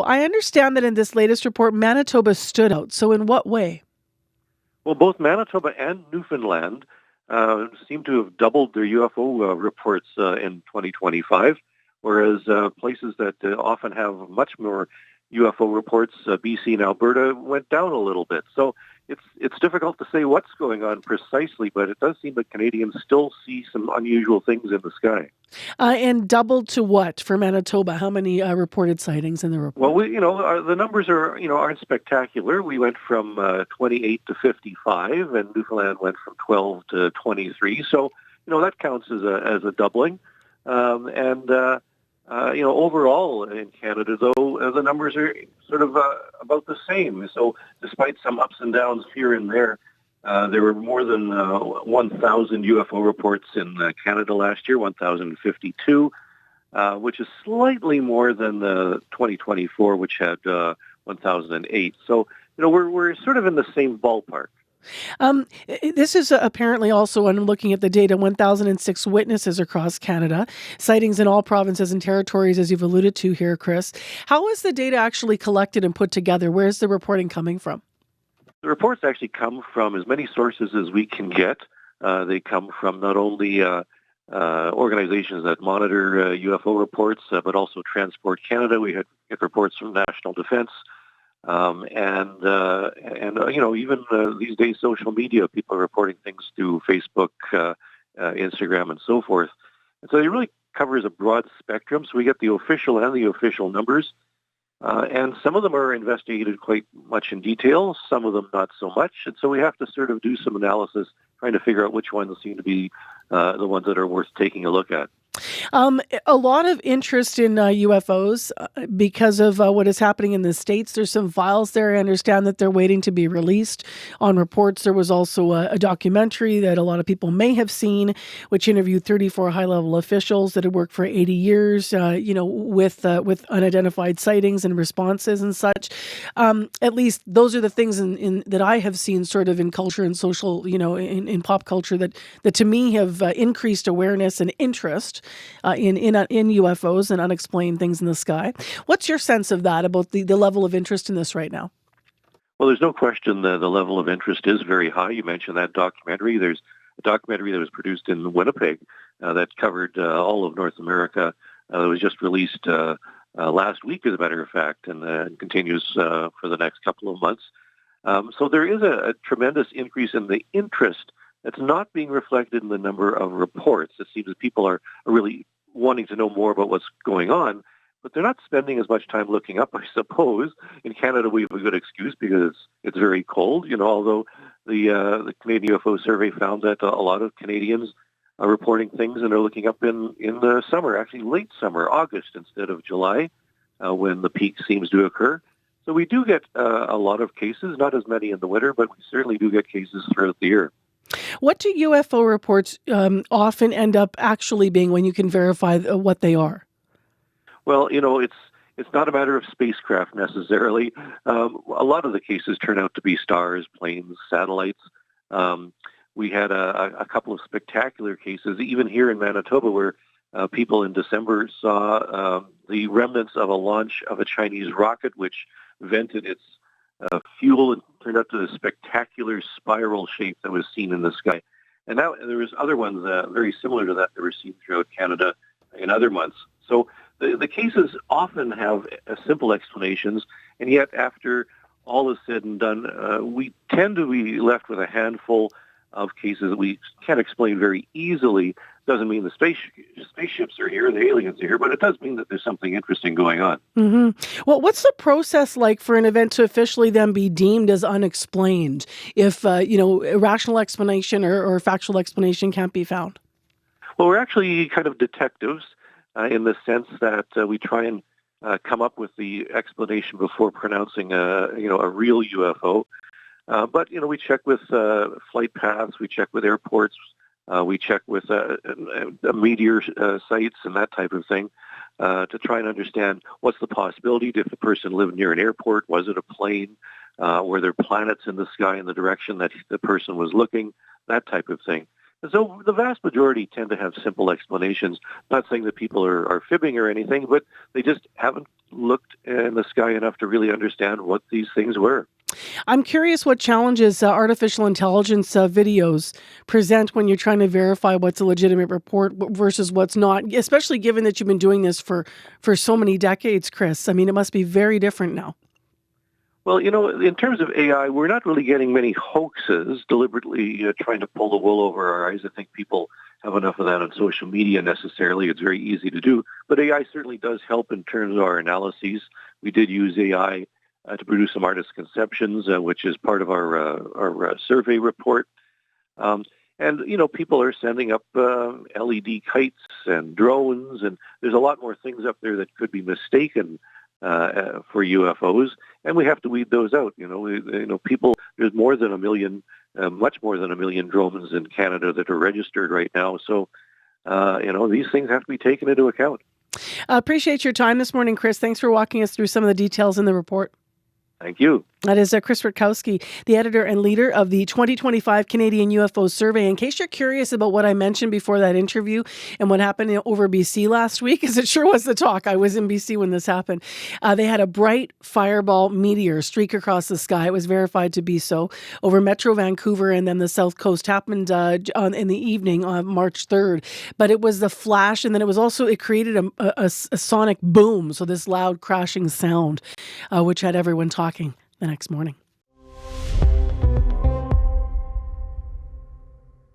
I understand that in this latest report, Manitoba stood out. So in what way? Well, both Manitoba and Newfoundland seem to have doubled their UFO reports in 2025, whereas places that often have much more UFO reports, BC and Alberta, went down a little bit. So it's difficult to say what's going on precisely, but it does seem that Canadians still see some unusual things in the sky. And doubled to what for Manitoba? How many reported sightings in the report? Well, the numbers aren't spectacular. We went from 28 to 55, and Newfoundland went from 12 to 23. So, that counts as a doubling. Overall in Canada, though, the numbers are sort of about the same. So, despite some ups and downs here and there, there were more than 1,000 UFO reports in Canada last year, 1,052, which is slightly more than the 2024, which had 1,008. So, we're sort of in the same ballpark. This is apparently also, when I'm looking at the data, 1,006 witnesses across Canada, sightings in all provinces and territories, as you've alluded to here, Chris. How is the data actually collected and put together? Where's the reporting coming from? The reports actually come from as many sources as we can get. They come from not only organizations that monitor UFO reports, but also Transport Canada. We get reports from National Defence. Even these days, social media, people are reporting things through Facebook, Instagram, and so forth. And so it really covers a broad spectrum. So we get the official and the official numbers. And some of them are investigated quite much in detail, some of them not so much. And so we have to sort of do some analysis, trying to figure out which ones seem to be the ones that are worth taking a look at. A lot of interest in UFOs because of what is happening in the States. There's some files there. I understand that they're waiting to be released on reports. There was also a documentary that a lot of people may have seen, which interviewed 34 high-level officials that had worked for 80 years, with unidentified sightings and responses and such. At least those are the things that I have seen sort of in culture and social, in pop culture that to me have increased awareness and interest in UFOs and unexplained things in the sky. What's your sense of that, about the level of interest in this right now? Well, there's no question the level of interest is very high. You mentioned that documentary. There's a documentary that was produced in Winnipeg that covered all of North America. It was just released last week, as a matter of fact, and continues for the next couple of months. So there is a tremendous increase in the interest that's not being reflected in the number of reports. It seems that people are really wanting to know more about what's going on, but they're not spending as much time looking up, I suppose. In Canada, we have a good excuse because it's very cold, although the Canadian UFO survey found that a lot of Canadians are reporting things and are looking up in the summer, actually late summer, August instead of July, when the peak seems to occur. So we do get a lot of cases, not as many in the winter, but we certainly do get cases throughout the year. What do UFO reports often end up actually being when you can verify what they are? Well, it's not a matter of spacecraft necessarily. A lot of the cases turn out to be stars, planes, satellites. We had a couple of spectacular cases, even here in Manitoba, where people in December saw the remnants of a launch of a Chinese rocket, which vented its fuel and turned out to a spectacular spiral shape that was seen in the sky. And now there was other ones very similar to that were seen throughout Canada in other months. So the cases often have simple explanations, and yet after all is said and done, we tend to be left with a handful of cases that we can't explain very easily. Doesn't mean the spaceships are here, the aliens are here, but it does mean that there's something interesting going on. Mm-hmm. Well, what's the process like for an event to officially then be deemed as unexplained if, a rational explanation or factual explanation can't be found? Well, we're actually kind of detectives in the sense that we try and come up with the explanation before pronouncing a real UFO. But we check with flight paths, we check with airports, we check with meteor sites and that type of thing to try and understand what's the possibility. If the person lived near an airport, was it a plane? Were there planets in the sky in the direction that the person was looking? That type of thing. So the vast majority tend to have simple explanations. Not saying that people are fibbing or anything, but they just haven't looked in the sky enough to really understand what these things were. I'm curious what challenges artificial intelligence videos present when you're trying to verify what's a legitimate report versus what's not, especially given that you've been doing this for so many decades, Chris. I mean, it must be very different now. Well, in terms of AI, we're not really getting many hoaxes deliberately trying to pull the wool over our eyes. I think people have enough of that on social media necessarily. It's very easy to do. But AI certainly does help in terms of our analyses. We did use AI to produce some artist conceptions, which is part of our survey report. And people are sending up LED kites and drones, and there's a lot more things up there that could be mistaken for UFOs, and we have to weed those out. People. There's more than a million, much more than a million drones in Canada that are registered right now. So, these things have to be taken into account. I appreciate your time this morning, Chris. Thanks for walking us through some of the details in the report. Thank you. That is Chris Rutkowski, the editor and leader of the 2025 Canadian UFO Survey. In case you're curious about what I mentioned before that interview and what happened over BC last week, because it sure was the talk. I was in BC when this happened. They had a bright fireball meteor streak across the sky. It was verified to be so over Metro Vancouver, and then the South Coast happened in the evening on March 3rd. But it was the flash, and then it created a sonic boom, so this loud crashing sound, which had everyone talking the next morning.